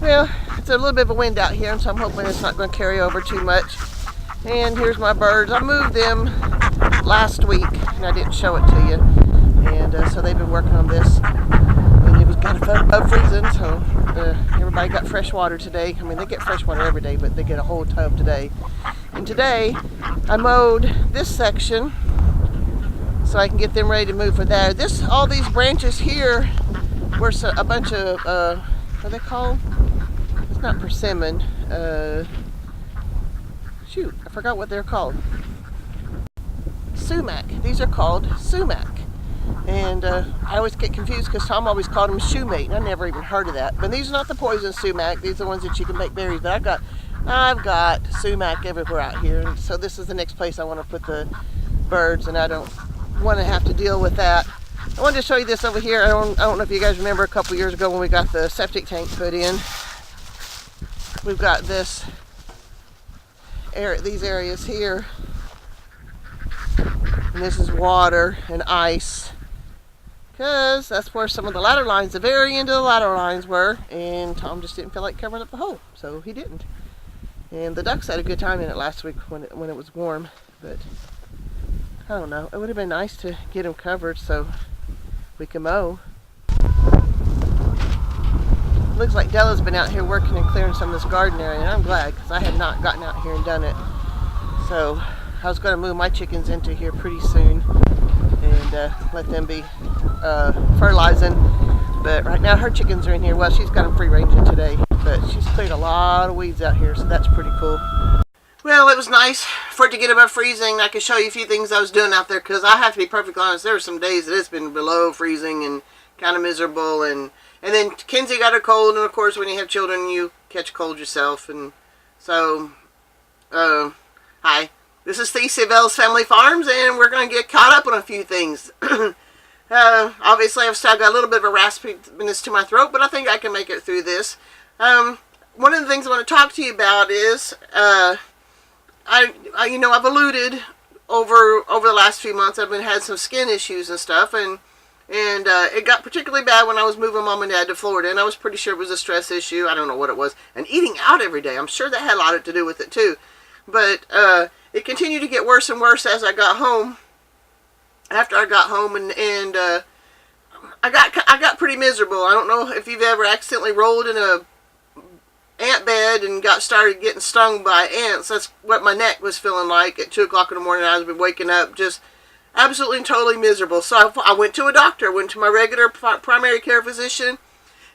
Well, it's a little bit of a wind out here, and so I'm hoping it's not going to carry over too much. And here's my birds. I moved them last week, and I didn't show it to you. And so they've been working on this, and it was kind of above freezing, so everybody got fresh water today. I mean, they get fresh water every day, but they get a whole tub today. And today, I mowed this section so I can get them ready to move for there. All these branches here were a bunch of, what are they called? It's not persimmon. Shoot, I forgot what they're called. Sumac. These are called sumac. And I always get confused because Tom always called them shoemate, and I never even heard of that. But these are not the poison sumac. These are the ones that you can make berries. But I've got sumac everywhere out here. And so this is the next place I want to put the birds, and I don't want to have to deal with that. I wanted to show you this over here. I don't know if you guys remember a couple years ago when we got the septic tank put in. We've got these areas here, and this is water and ice, because that's where some of the ladder lines, the very end of the ladder lines were, and Tom just didn't feel like covering up the hole, so he didn't. And the ducks had a good time in it last week when it was warm, but I don't know, it would have been nice to get them covered so we can mow. Looks like Della's been out here working and clearing some of this garden area, and I'm glad because I had not gotten out here and done it. So I was going to move my chickens into here pretty soon and let them be fertilizing. But right now her chickens are in here. Well, she's got them free ranging today, but she's cleared a lot of weeds out here, so that's pretty cool. Well, it was nice for it to get above freezing. I could show you a few things I was doing out there, because I have to be perfectly honest, there were some days that it's been below freezing and kind of miserable, and then Kinzie got a cold, and of course when you have children you catch a cold yourself. And so hi, this is Thea Bell's Family Farms, and we're going to get caught up on a few things. Obviously I've still got a little bit of a raspiness to my throat, but I think I can make it through this. One of the things I want to talk to you about is I've alluded over the last few months I've had some skin issues and stuff, and it got particularly bad when I was moving Mom and Dad to Florida, and I was pretty sure it was a stress issue. I don't know what it was. And eating out every day, I'm sure that had a lot to do with it too. But it continued to get worse and worse as I got home. After I got home, and I got pretty miserable. I don't know if you've ever accidentally rolled in a ant bed and started getting stung by ants. That's what my neck was feeling like at 2 o'clock in the morning. I was waking up just absolutely and totally miserable. So I went to a doctor, went to my regular primary care physician,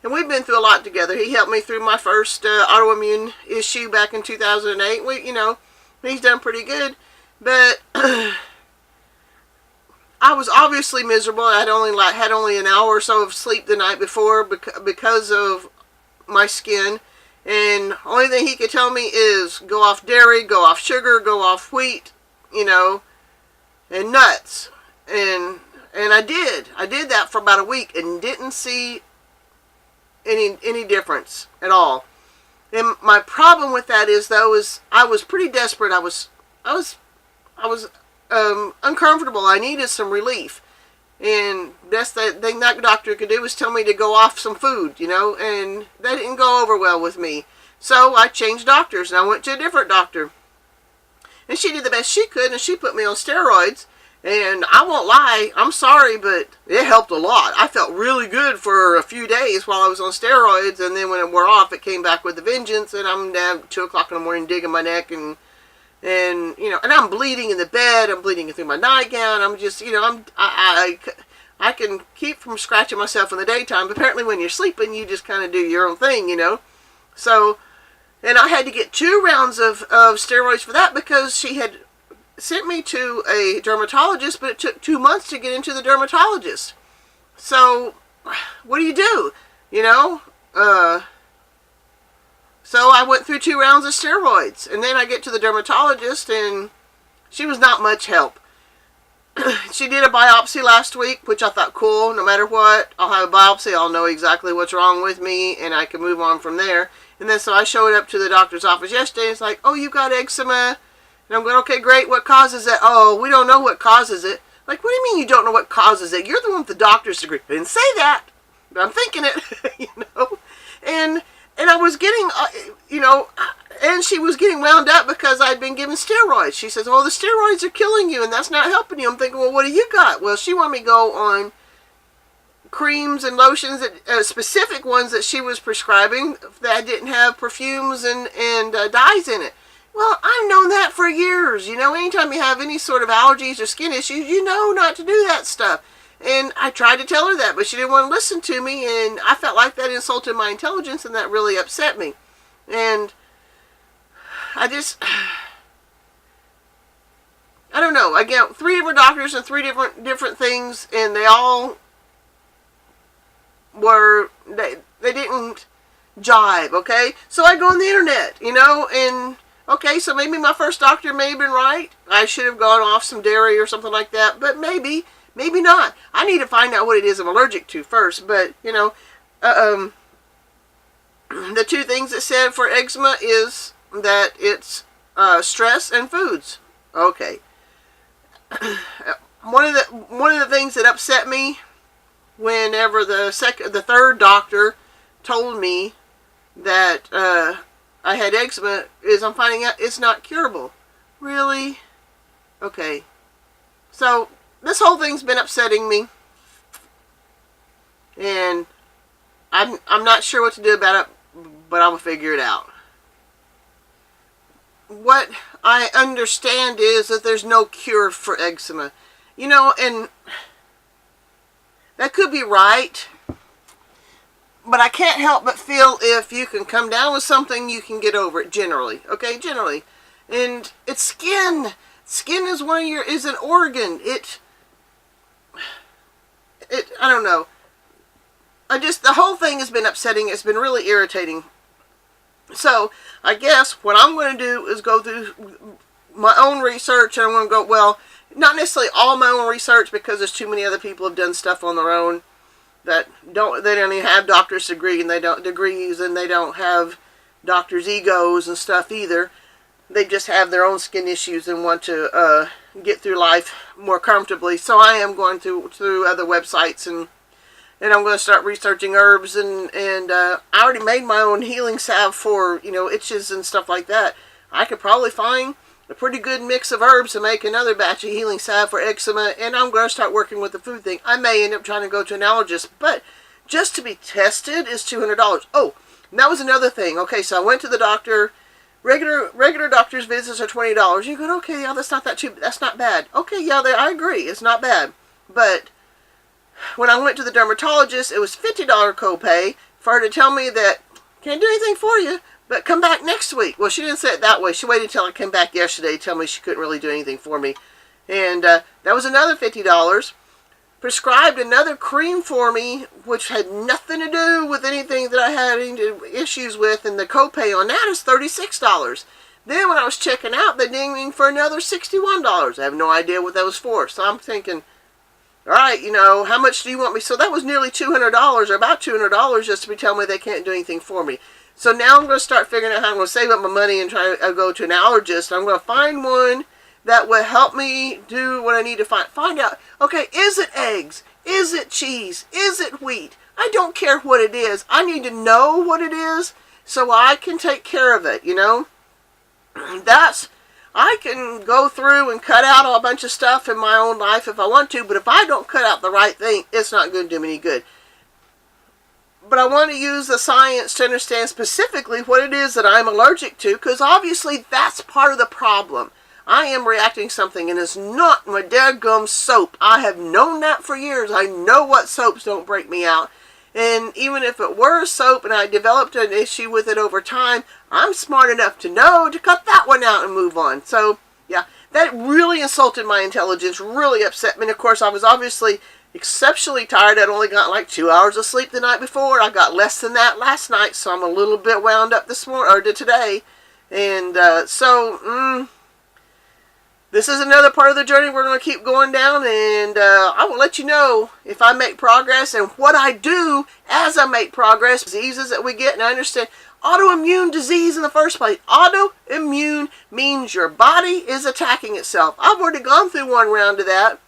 and we've been through a lot together. He helped me through my first autoimmune issue back in 2008. He's done pretty good, but I was obviously miserable. I had only an hour or so of sleep the night before because of my skin. And only thing he could tell me is go off dairy, go off sugar, go off wheat, and nuts. And I did. I did that for about a week and didn't see any difference at all. And my problem with that is, though, I was pretty desperate. I was uncomfortable. I needed some relief. And best thing that doctor could do was tell me to go off some food, and that didn't go over well with me. So I changed doctors, and I went to a different doctor. And she did the best she could, and she put me on steroids. And I won't lie, I'm sorry, but it helped a lot. I felt really good for a few days while I was on steroids, and then when it wore off, it came back with a vengeance, and I'm down at 2 o'clock in the morning digging my neck, and I'm bleeding in the bed, I'm bleeding through my nightgown, I'm just, I can keep from scratching myself in the daytime, but apparently when you're sleeping, you just kind of do your own thing, So, and I had to get 2 rounds of steroids for that, because she had sent me to a dermatologist, but it took 2 months to get into the dermatologist. So, what do? So I went through 2 rounds of steroids, and then I get to the dermatologist, and she was not much help. She did a biopsy last week, which I thought, cool, no matter what, I'll have a biopsy, I'll know exactly what's wrong with me, and I can move on from there. And then so I showed up to the doctor's office yesterday, and it's like, oh, you've got eczema. And I'm going, okay, great, what causes it? Oh, we don't know what causes it. Like, what do you mean you don't know what causes it? You're the one with the doctor's degree. I didn't say that, but I'm thinking it, And And I was getting, and she was getting wound up because I'd been given steroids. She says, well, the steroids are killing you and that's not helping you. I'm thinking, well, what do you got? Well, she wanted me to go on creams and lotions, that specific ones that she was prescribing that didn't have perfumes and dyes in it. Well, I've known that for years. Anytime you have any sort of allergies or skin issues, you know not to do that stuff. And I tried to tell her that, but she didn't want to listen to me, and I felt like that insulted my intelligence, and that really upset me. And I don't know. I got 3 different doctors and 3 different things, and they all were, they didn't jive, okay? So I go on the internet, and okay, so maybe my first doctor may have been right. I should have gone off some dairy or something like that, but maybe not. I need to find out what it is I'm allergic to first, but, the 2 things it said for eczema is that it's stress and foods. Okay. One of the things that upset me whenever the 3rd doctor told me that I had eczema is I'm finding out it's not curable. Really? Okay. So this whole thing's been upsetting me, and I'm not sure what to do about it, but I will figure it out. What I understand is that there's no cure for eczema, and that could be right, but I can't help but feel if you can come down with something, you can get over it generally. Okay, generally. And it's skin. Skin is is an organ. I don't know. The whole thing has been upsetting. It's been really irritating. So, I guess what I'm going to do is go through my own research, and I'm going to go, well, not necessarily all my own research, because there's too many other people who have done stuff on their own that they don't even have doctor's degrees, and they don't have doctor's egos and stuff either. They just have their own skin issues and want to get through life more comfortably. So I am going through other websites, and I'm going to start researching herbs, and I already made my own healing salve for, itches and stuff like that. I could probably find a pretty good mix of herbs to make another batch of healing salve for eczema, and I'm going to start working with the food thing. I may end up trying to go to an allergist, but just to be tested is $200. Oh, and that was another thing. Okay, so I went to the doctor. Regular doctor's visits are $20. You go, okay, yeah, that's not bad. Okay, yeah, I agree, it's not bad. But when I went to the dermatologist, it was $50 copay for her to tell me that, can't do anything for you, but come back next week. Well, she didn't say it that way. She waited until I came back yesterday to tell me she couldn't really do anything for me. And that was another $50. Prescribed another cream for me, which had nothing to do with anything that I had any issues with, and the copay on that is $36. Then when I was checking out, they dinged me for another $61. I have no idea what that was for. So I'm thinking, all right, how much do you want me? So that was nearly $200, or about $200, just to be telling me they can't do anything for me. So now I'm going to start figuring out how I'm going to save up my money and try to go to an allergist. I'm going to find one that will help me do what I need to find out. Okay, is it eggs? Is it cheese? Is it wheat? I don't care what it is. I need to know what it is so I can take care of it, I can go through and cut out a bunch of stuff in my own life if I want to, but if I don't cut out the right thing, it's not going to do me any good. But I want to use the science to understand specifically what it is that I'm allergic to, because obviously that's part of the problem. I am reacting to something, and it's not my dadgum soap. I have known that for years. I know what soaps don't break me out. And even if it were a soap and I developed an issue with it over time, I'm smart enough to know to cut that one out and move on. So, yeah, that really insulted my intelligence, really upset me. And, of course, I was obviously exceptionally tired. I'd only got like 2 hours of sleep the night before. I got less than that last night, so I'm a little bit wound up today. And this is another part of the journey we're going to keep going down, and I will let you know if I make progress and what I do as I make progress. Diseases that we get, and I understand autoimmune disease in the first place. Autoimmune means your body is attacking itself. I've already gone through one round of that.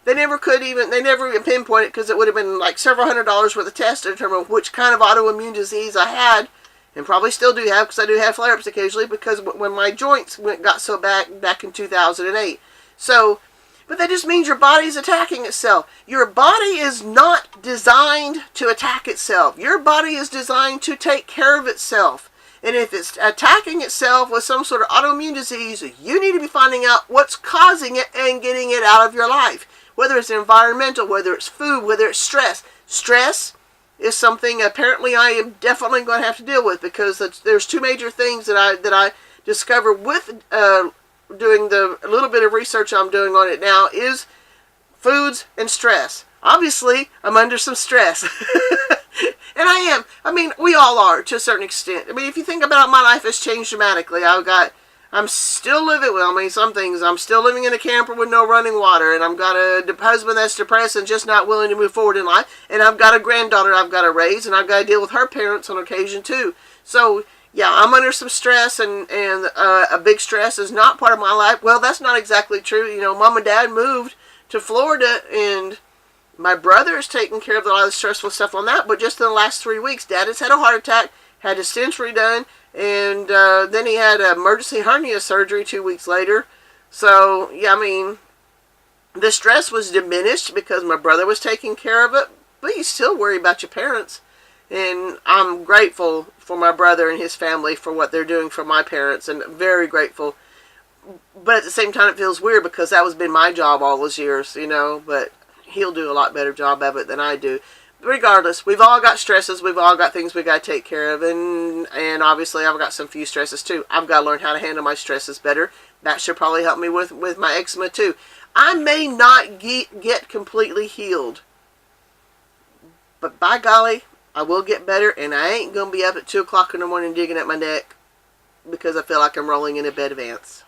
They never even pinpoint it, because it would have been like several $100s worth of tests to determine which kind of autoimmune disease I had. and probably still do have, because I do have flare-ups occasionally, because when my joints got so bad back in 2008. So, but that just means your body's attacking itself. Your body is not designed to attack itself. Your body is designed to take care of itself. And if it's attacking itself with some sort of autoimmune disease, you need to be finding out what's causing it and getting it out of your life. Whether it's environmental, whether it's food, whether it's stress. Stress is something apparently I am definitely going to have to deal with, because there's two major things that I discovered with doing the little bit of research I'm doing on it now is foods and stress. Obviously, I'm under some stress. And I am. I mean, we all are to a certain extent. I mean, if you think about it, my life has changed dramatically. I'm still living, well, I mean, some things. I'm still living in a camper with no running water, and I've got a husband that's depressed and just not willing to move forward in life, and I've got a granddaughter I've got to raise, and I've got to deal with her parents on occasion too. So, yeah, I'm under some stress, and a big stress is not part of my life. Well, that's not exactly true. You know, Mom and Dad moved to Florida, and my brother is taking care of a lot of the stressful stuff on that, but just in the last 3 weeks, Dad has had a heart attack, had his stents redone, and then he had emergency hernia surgery 2 weeks later. So, yeah, I mean, the stress was diminished because my brother was taking care of it, but you still worry about your parents. And I'm grateful for my brother and his family for what they're doing for my parents, and very grateful. But at the same time, it feels weird because that was been my job all those years, you know, but he'll do a lot better job of it than I do. Regardless, we've all got stresses. We've all got things we got to take care of. And obviously, I've got some few stresses, too. I've got to learn how to handle my stresses better. That should probably help me with my eczema, too. I may not get completely healed. But by golly, I will get better. And I ain't going to be up at 2 o'clock in the morning digging at my neck because I feel like I'm rolling in a bed of ants.